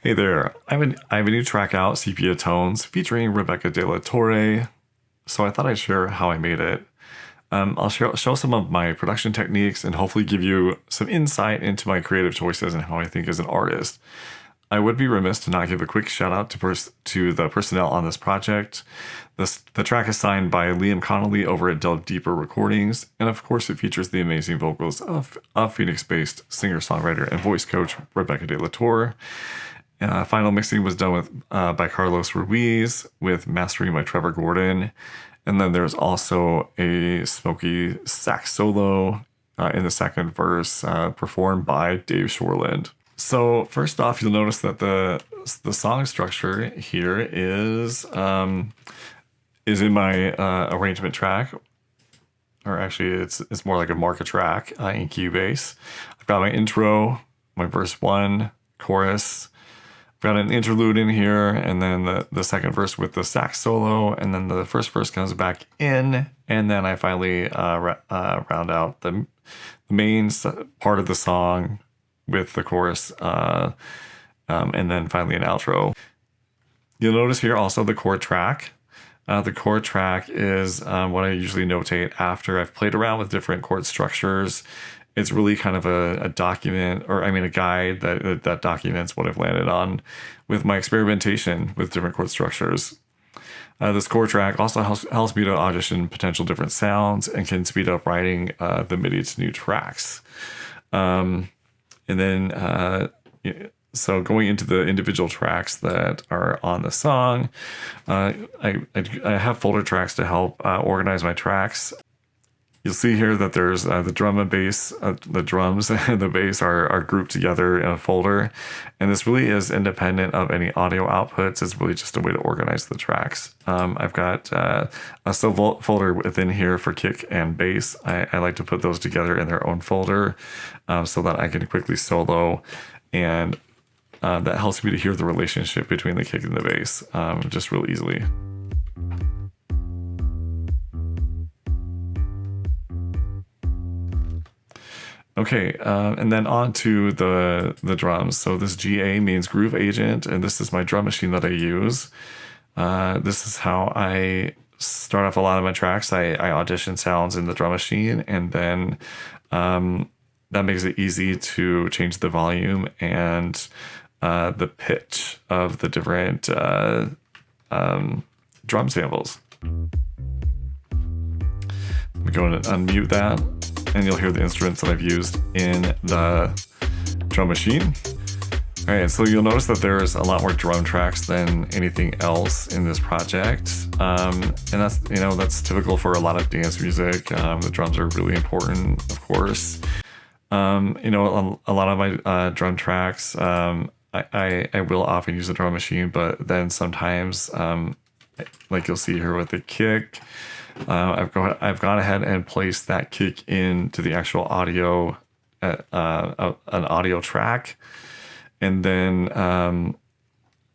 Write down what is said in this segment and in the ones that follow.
Hey there, I have a new track out, Sepia Tones, featuring Rebecca De La Torre. So I thought I'd share how I made it. I'll show some of my production techniques and hopefully give you some insight into my creative choices and how I think as an artist. I would be remiss to not give a quick shout out to the personnel on this project. The track is signed by Liam Connolly over at Delve Deeper Recordings, and of course it features the amazing vocals of Phoenix-based singer-songwriter and voice coach Rebecca De La Torre. Final mixing was done by Carlos Ruiz, with mastering by Trevor Gordon. And then there's also a smoky sax solo in the second verse performed by Dave Shorland. So first off, you'll notice that the song structure here is in my arrangement track, or actually it's more like a marker track in Cubase. I've got my intro, my verse 1, chorus. I've got an interlude in here, and then the second verse with the sax solo, and then the first verse comes back in, and then I finally round out the main part of the song with the chorus, and then finally an outro. You'll notice here also the chord track. The chord track is what I usually notate after I've played around with different chord structures. It's really kind of a document, or I mean a guide that documents what I've landed on with my experimentation with different chord structures. This chord track also helps me to audition potential different sounds and can speed up writing the MIDI to new tracks. And then, so going into the individual tracks that are on the song, I have folder tracks to help organize my tracks. You'll see here that there's the drum and bass, the drums and the bass are grouped together in a folder. And this really is independent of any audio outputs. It's really just a way to organize the tracks. I've got a folder within here for kick and bass. I like to put those together in their own folder so that I can quickly solo, and that helps me to hear the relationship between the kick and the bass just real easily. Okay, and then on to the drums. So this GA means Groove Agent, and this is my drum machine that I use. This is how I start off a lot of my tracks. I audition sounds in the drum machine, and then that makes it easy to change the volume and the pitch of the different drum samples. Let me go and unmute that, and you'll hear the instruments that I've used in the drum machine. All right, so you'll notice that there's a lot more drum tracks than anything else in this project, and that's typical for a lot of dance music. The drums are really important, of course. A lot of my drum tracks, I will often use the drum machine, but then sometimes, like you'll see here with the kick, I've gone ahead and placed that kick into the actual audio, an audio track, and then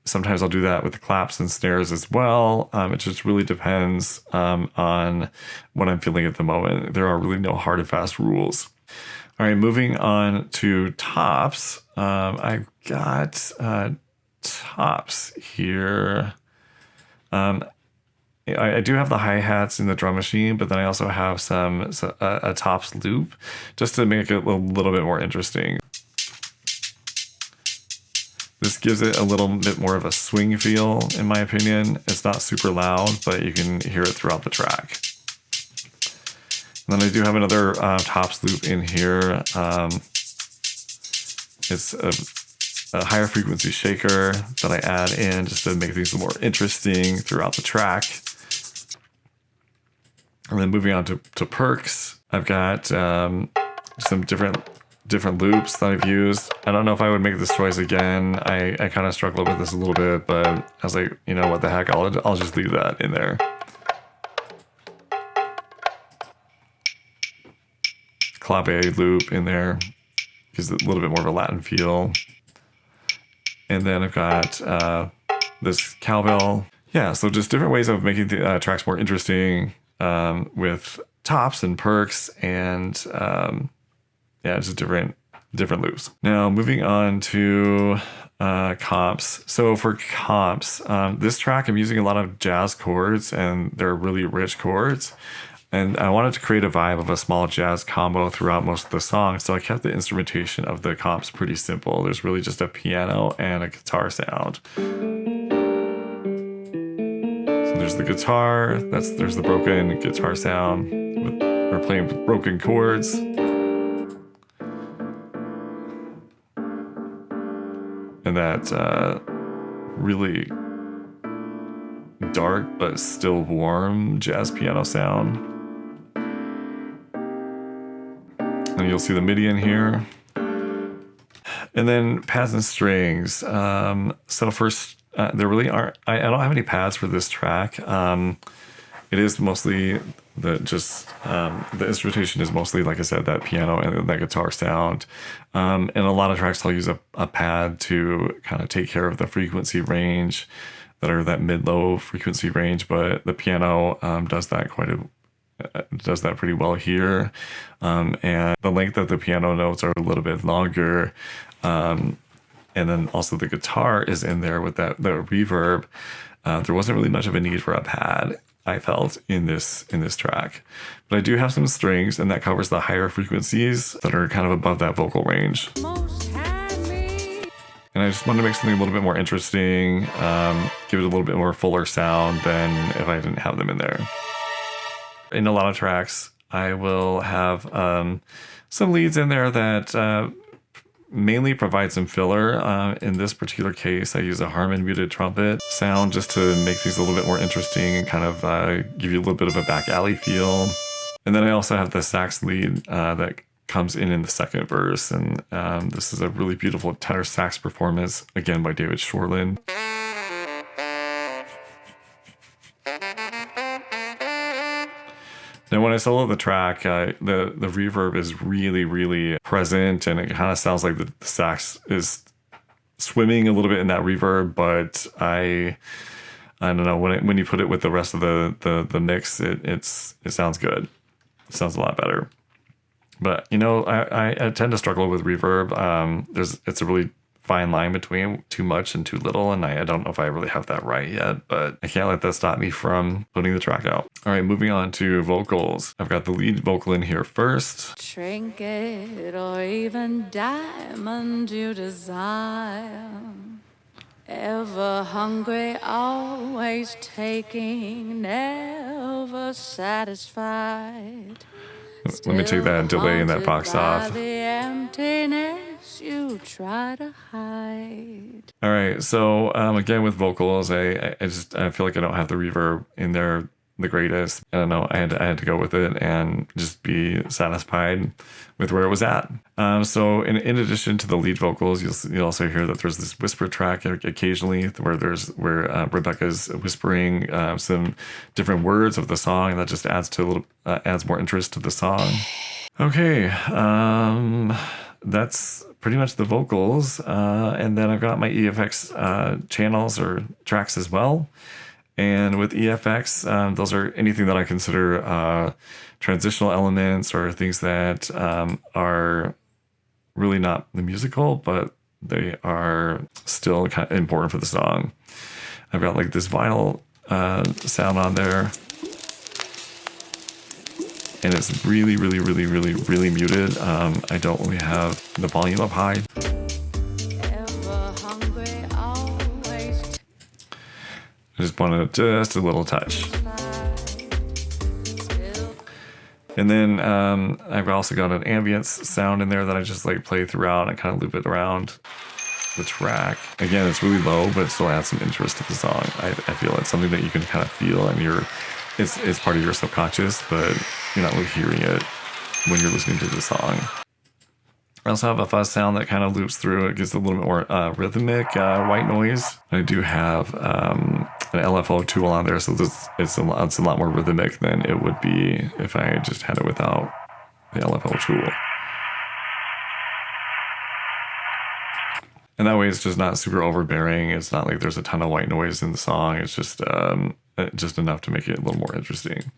sometimes I'll do that with the claps and snares as well. It just really depends on what I'm feeling at the moment. There are really no hard and fast rules. All right, moving on to tops. I've got tops here. I do have the hi-hats in the drum machine, but then I also have a tops loop just to make it a little bit more interesting. This gives it a little bit more of a swing feel, in my opinion. It's not super loud, but you can hear it throughout the track. And then I do have another tops loop in here. It's a higher frequency shaker that I add in just to make things more interesting throughout the track. And then moving on to perks, I've got some different loops that I've used. I don't know if I would make this choice again. I kind of struggled with this a little bit, but I was like, you know what the heck, I'll just leave that in there. Clave loop in there gives it a little bit more of a Latin feel. And then I've got this cowbell. Yeah, so just different ways of making the tracks more interesting with tops and perks, and just different different loops. Now moving on to comps. So for comps, this track I'm using a lot of jazz chords, and they're really rich chords. And I wanted to create a vibe of a small jazz combo throughout most of the song, so I kept the instrumentation of the comps pretty simple. There's really just a piano and a guitar sound. So there's the guitar, there's the broken guitar sound. We're playing broken chords. And that really dark but still warm jazz piano sound. And you'll see the MIDI in here. And then pads and strings. So first, there really aren't, I don't have any pads for this track. It is mostly the instrumentation is mostly, like I said, that piano and that guitar sound. And a lot of tracks I'll use a pad to kind of take care of the frequency range that mid-low frequency range, but the piano does that pretty well here. And the length of the piano notes are a little bit longer. And then also the guitar is in there with the reverb. There wasn't really much of a need for a pad, I felt, in this track. But I do have some strings, and that covers the higher frequencies that are kind of above that vocal range. And I just wanted to make something a little bit more interesting, give it a little bit more fuller sound than if I didn't have them in there. In a lot of tracks, I will have some leads in there that mainly provide some filler. In this particular case, I use a Harmon muted trumpet sound just to make these a little bit more interesting and kind of give you a little bit of a back alley feel. And then I also have the sax lead that comes in the second verse. And this is a really beautiful tenor sax performance, again by David Shorland. Now, when I solo the track, the reverb is really, really present, and it kind of sounds like the sax is swimming a little bit in that reverb. But I don't know, when you put it with the rest of the mix, it sounds good. It sounds a lot better. But I tend to struggle with reverb. It's a really fine line between too much and too little, and I don't know if I really have that right yet, but I can't let that stop me from putting the track out. All right, moving on to vocals. I've got the lead vocal in here first. Trinket or even diamond you desire, ever hungry, always taking, never satisfied. Let me take that delay in that box off. The emptiness you try to hide. All right, so again with vocals, I feel like I don't have the reverb in there the greatest. I don't know. I had to go with it and just be satisfied with where it was at. So in addition to the lead vocals, you'll also hear that there's this whisper track occasionally where Rebecca's whispering some different words of the song, and that just adds more interest to the song. Okay, that's pretty much the vocals, and then I've got my EFX channels or tracks as well. And with EFX, those are anything that I consider transitional elements or things that are really not the musical, but they are still kind of important for the song. I've got like this vinyl sound on there, and it's really, really, really, really, really muted. I don't really have the volume up high. I just wanted just a little touch. And then I've also got an ambience sound in there that I just like play throughout and kind of loop it around the track. Again, it's really low, but it still adds some interest to the song. I feel it's something that you can kind of feel, and it's part of your subconscious, but you're not really hearing it when you're listening to the song. I also have a fuzz sound that kind of loops through. It gives a little bit more rhythmic white noise. I do have an LFO tool on there, so it's a lot more rhythmic than it would be if I just had it without the LFO tool. And that way it's just not super overbearing. It's not like there's a ton of white noise in the song. It's just enough to make it a little more interesting.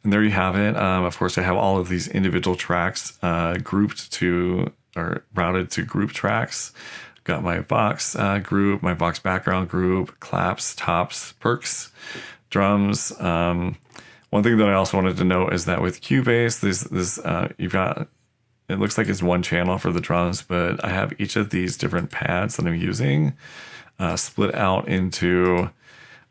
And there you have it. Of course, I have all of these individual tracks grouped to are routed to group tracks. Got my Vox group, my Vox background group, claps, tops, perks, drums. One thing that I also wanted to note is that with Cubase, you've got, it looks like it's one channel for the drums, but I have each of these different pads that I'm using split out into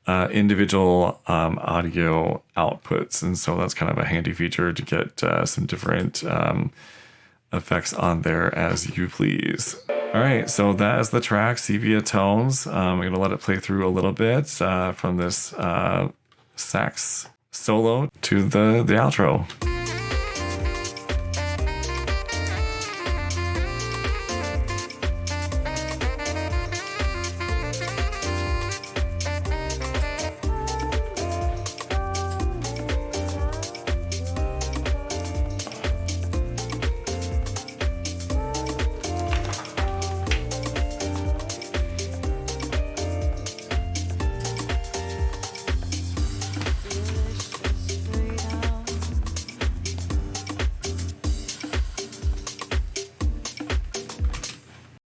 individual audio outputs. And so that's kind of a handy feature to get some different effects on there as you please. All right, so that is the track, Sepia Tones. I'm going to let it play through a little bit from this sax solo to the outro.